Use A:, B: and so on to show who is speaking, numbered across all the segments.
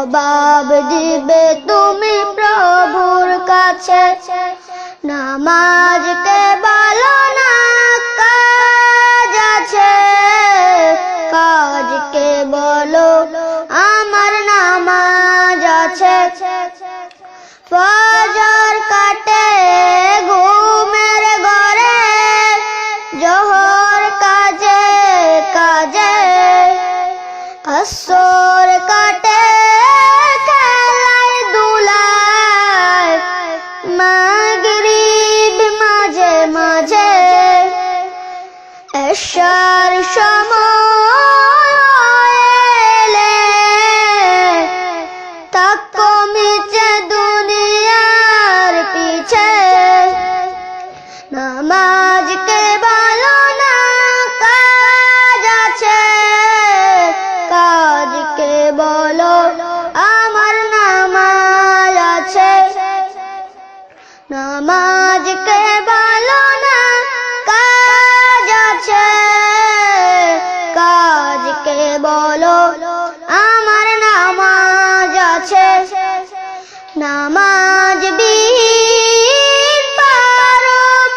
A: জবাব দিবে তুমি প্রভুর কাছে। নামাজকে বলো না কাজ আছে, কাজকে বলো আমার নামাজ আছে। ফজর কাটে ঘুমের ঘরে, জোহর কাজে কাজে, আসর কাটে খেলায় দুলায়, মাগরিব মাঝে মাঝে, এশার সময় এলে থাকো মিছে দুনিয়ার পিছে। নামাজকে বলো না কাজ আছে, কাজকে বলো আমার নামাজ আছে। নামাজকে বলো না কাজ আছে, কাজকে বলো আমার নামাজ আছে। নামাজ বিহীন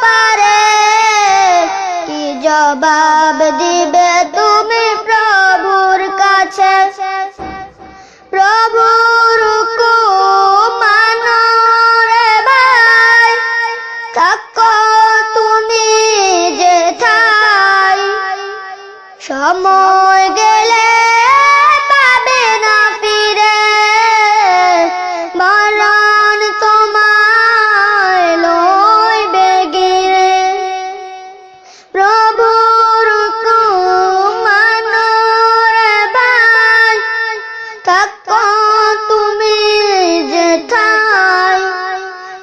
A: পারে কি জবাব দিবে তুমি প্রভুর কাছে। প্রভুর হুকুম মানো রে ভাই, থাকো তুমি যেথায়, সময় গেলে পাবে না ফিরে, মরণ তোমায় লইবে ঘিরে। প্রভুর হুকুম মানো রে ভাই, থাকো তুমি যেথায়,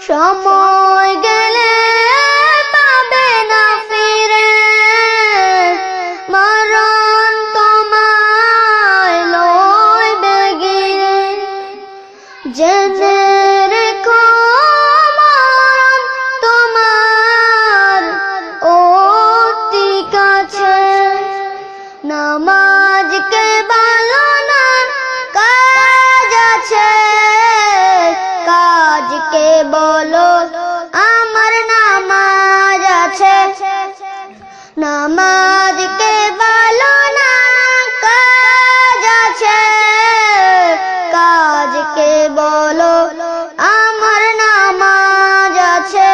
A: সময় গেলে পাবে না ফিরে, মরণ তোমায় লইবে ঘিরে। জেনে রেখো মরণ তোমার অতি কাছে। নামাজকে বলো না কাজ আছে, কাজকে বলো আমার নামাজ আছে। নামাজকে বলো না কাজ আছে, কাজকে বলো আমার নামাজ আছে।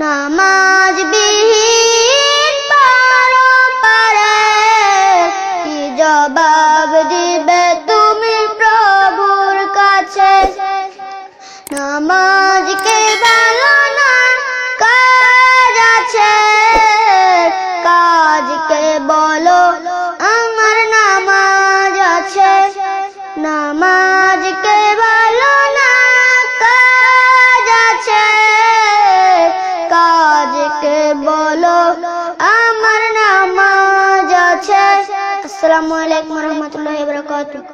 A: নামাজ বিহীন পারে কি জবাব দিবে তুমি প্রভুর কাছে। নামাজকে বলো না কাজ আছে, কাজকে বলো আমার নামাজ আছে। নামাজকে বলো না কাজ আছে, কাজকে বলো আমার নামাজ আছে। আসসালামু আলাইকুম ওয়া রাহমাতুল্লাহি ওয়া বারাকাতুহু।